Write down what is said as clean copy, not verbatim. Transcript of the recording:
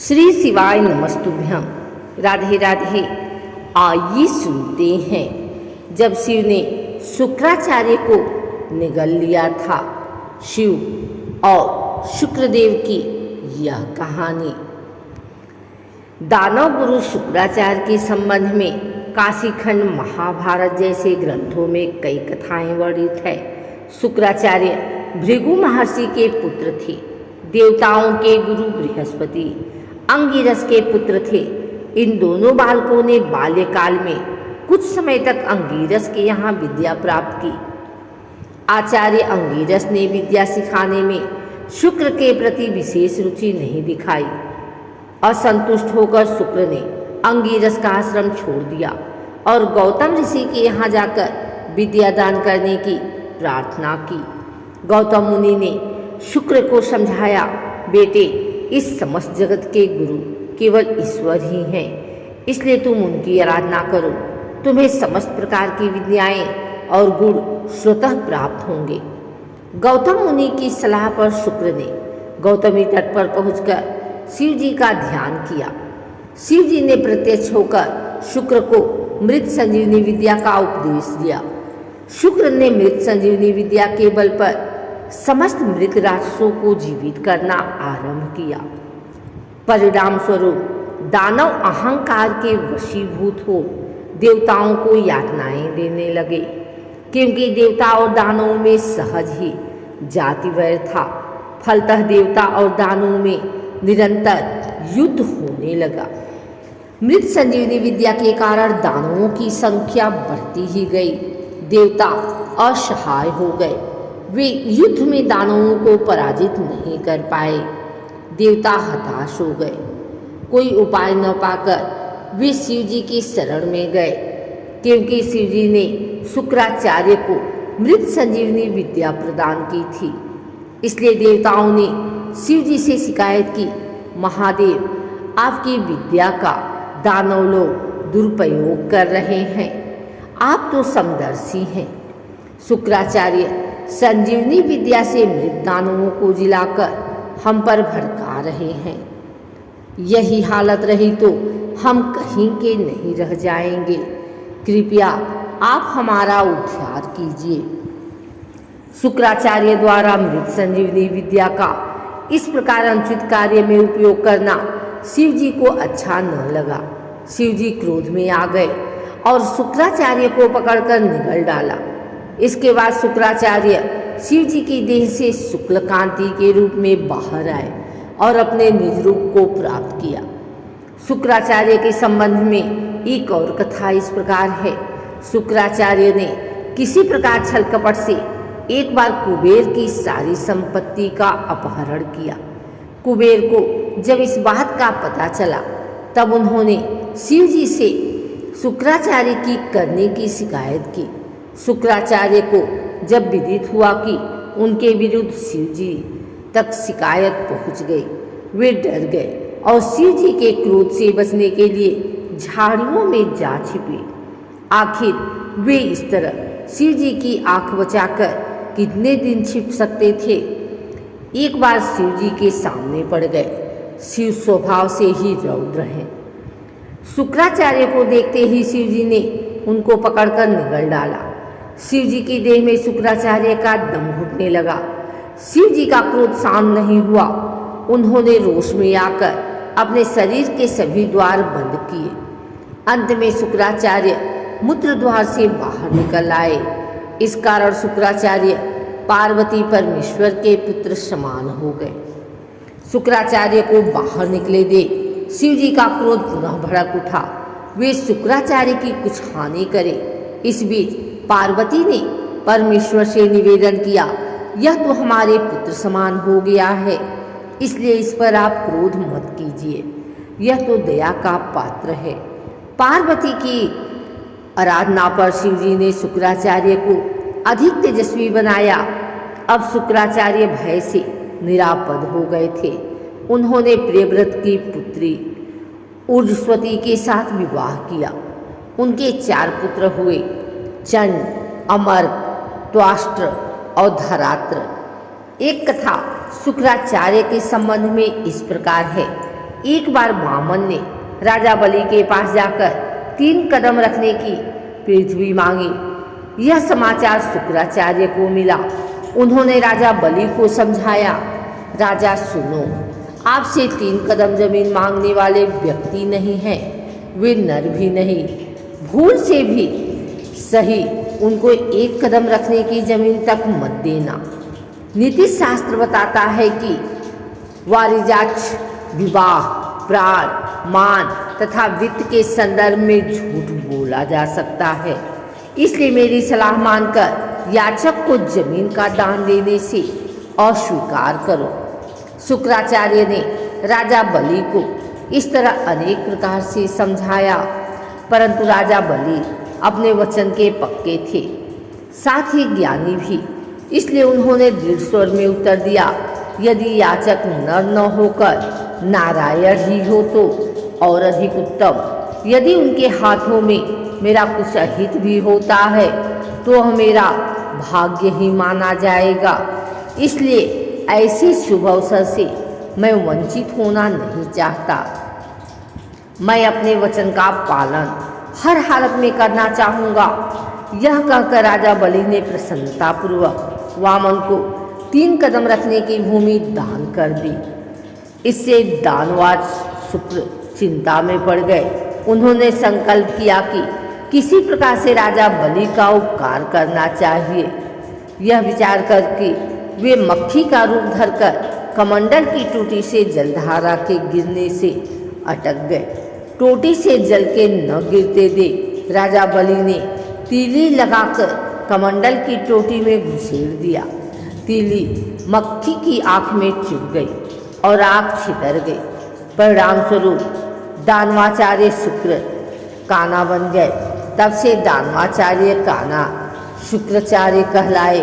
श्री शिवाय नमस्तुभ्यम। राधे राधे। आइए सुनते हैं। जब शिव ने शुक्राचार्य को निगल लिया था, शिव और शुक्रदेव की यह कहानी। दानव गुरु शुक्राचार्य के संबंध में काशीखंड महाभारत जैसे ग्रंथों में कई कथाएं वर्णित है। शुक्राचार्य भृगु महर्षि के पुत्र थे। देवताओं के गुरु बृहस्पति अंगिरस के पुत्र थे। इन दोनों बालकों ने बाल्यकाल में कुछ समय तक अंगिरस के यहाँ विद्या प्राप्त की। आचार्य अंगिरस ने विद्या सिखाने में शुक्र के प्रति विशेष रुचि नहीं दिखाई। असंतुष्ट होकर शुक्र ने अंगिरस का आश्रम छोड़ दिया और गौतम ऋषि के यहाँ जाकर विद्या दान करने की प्रार्थना की। गौतम मुनि ने शुक्र को समझाया, बेटे, इस समस्त जगत के गुरु केवल ईश्वर ही हैं, इसलिए तुम उनकी आराधना करो। तुम्हें समस्त प्रकार की विद्याएं और गुण स्वतः प्राप्त होंगे। गौतम मुनि की सलाह पर शुक्र ने गौतमी तट पर पहुंचकर शिव जी का ध्यान किया। शिव जी ने प्रत्यक्ष होकर शुक्र को मृत संजीवनी विद्या का उपदेश दिया। शुक्र ने मृत संजीवनी विद्या के बल पर समस्त मृत राक्षसों को जीवित करना आरंभ किया। परिणाम स्वरूप दानव अहंकार के वशीभूत हो देवताओं को यातनाएं देने लगे, क्योंकि देवता और दानवों में सहज ही जाति वैर था। फलतः देवता और दानवों में निरंतर युद्ध होने लगा। मृत संजीवनी विद्या के कारण दानवों की संख्या बढ़ती ही गई। देवता असहाय हो गए। वे युद्ध में दानवों को पराजित नहीं कर पाए। देवता हताश हो गए। कोई उपाय न पाकर वे शिव जी की शरण में गए, क्योंकि शिव जी ने शुक्राचार्य को मृत संजीवनी विद्या प्रदान की थी। इसलिए देवताओं ने शिव जी से शिकायत की, महादेव, आपकी विद्या का दानव लोग दुरुपयोग कर रहे हैं। आप तो समदर्शी हैं। शुक्राचार्य संजीवनी विद्या से मृत दानवों को जिलाकर हम पर भड़का रहे हैं। यही हालत रही तो हम कहीं के नहीं रह जाएंगे। कृपया आप हमारा उद्धार कीजिए। शुक्राचार्य द्वारा मृत संजीवनी विद्या का इस प्रकार अनुचित कार्य में उपयोग करना शिव जी को अच्छा न लगा। शिव जी क्रोध में आ गए और शुक्राचार्य को पकड़कर निगल डाला। इसके बाद शुक्राचार्य शिव जी की देह से शुक्ल कांति के रूप में बाहर आए और अपने निज रूप को प्राप्त किया। शुक्राचार्य के संबंध में एक और कथा इस प्रकार है। शुक्राचार्य ने किसी प्रकार छल कपट से एक बार कुबेर की सारी संपत्ति का अपहरण किया। कुबेर को जब इस बात का पता चला, तब उन्होंने शिव जी से शुक्राचार्य की करने की शिकायत की। शुक्राचार्य को जब विदित हुआ कि उनके विरुद्ध शिव जी तक शिकायत पहुंच गई, वे डर गए और शिव जी के क्रोध से बचने के लिए झाड़ियों में जा छिपे। आखिर वे इस तरह शिव जी की आंख बचाकर कितने दिन छिप सकते थे। एक बार शिव जी के सामने पड़ गए। शिव स्वभाव से ही रौद्र हैं। शुक्राचार्य को देखते ही शिव जी ने उनको पकड़कर निगल डाला। शिव जी की देह में शुक्राचार्य का दम घुटने लगा। शिव जी का क्रोध शांत नहीं हुआ। उन्होंने रोष में आकर अपने शरीर के सभी द्वार बंद किए। अंत में शुक्राचार्य मूत्र द्वार से बाहर निकल आए। इस कारण शुक्राचार्य पार्वती परमेश्वर के पुत्र समान हो गए। शुक्राचार्य को बाहर निकले दे शिव जी का क्रोध पुनः भड़क उठा। वे शुक्राचार्य की कुछ हानि करे। इस बीच पार्वती ने परमेश्वर से निवेदन किया, यह तो हमारे पुत्र समान हो गया है, इसलिए इस पर आप क्रोध मत कीजिए। यह तो दया का पात्र है। पार्वती की आराधना पर शिव जी ने शुक्राचार्य को अधिक तेजस्वी बनाया। अब शुक्राचार्य भय से निरापद हो गए थे। उन्होंने प्रियव्रत की पुत्री ऊर्ध्वती के साथ विवाह किया। उनके 4 पुत्र हुए, चंड, अमर्क, त्वाष्ट्र और धरात्र। एक कथा शुक्राचार्य के संबंध में इस प्रकार है। एक बार वामन ने राजा बलि के पास जाकर 3 कदम रखने की पृथ्वी मांगी। यह समाचार शुक्राचार्य को मिला। उन्होंने राजा बलि को समझाया, राजा सुनो, आपसे 3 कदम जमीन मांगने वाले व्यक्ति नहीं हैं, वे नर भी नहीं। भूल से भी सही उनको 1 कदम रखने की जमीन तक मत देना। नीति शास्त्र बताता है कि वारिजाक्ष विवाह, प्राण, मान तथा वित्त के संदर्भ में झूठ बोला जा सकता है। इसलिए मेरी सलाह मानकर याचक को जमीन का दान देने से अस्वीकार करो। शुक्राचार्य ने राजा बलि को इस तरह अनेक प्रकार से समझाया, परंतु राजा बलि अपने वचन के पक्के थे, साथ ही ज्ञानी भी। इसलिए उन्होंने दृढ़ स्वर में उत्तर दिया, यदि याचक नर न होकर नारायण ही हो तो और अधिक उत्तम। यदि उनके हाथों में मेरा कुछ अहित भी होता है तो वह मेरा भाग्य ही माना जाएगा। इसलिए ऐसे शुभ अवसर से मैं वंचित होना नहीं चाहता। मैं अपने वचन का पालन हर हालत में करना चाहूँगा। यह कहकर राजा बलि ने प्रसन्नतापूर्वक वामन को 3 कदम रखने की भूमि दान कर दी। इससे दानवाज शुक्र चिंता में पड़ गए। उन्होंने संकल्प किया कि किसी प्रकार से राजा बलि का उपकार करना चाहिए। यह विचार करके वे मक्खी का रूप धरकर कमंडल की टोटी से जलधारा के गिरने से अटक गए। टोटी से जल के न गिरते देख राजा बलि ने तीली लगाकर कमंडल की टोटी में घुसेड़ दिया। तीली मक्खी की आंख में चुभ गई और आंख छितर गई। परिणाम स्वरूप दानवाचार्य शुक्र काना बन गए। तब से दानवाचार्य काना शुक्राचार्य कहलाए।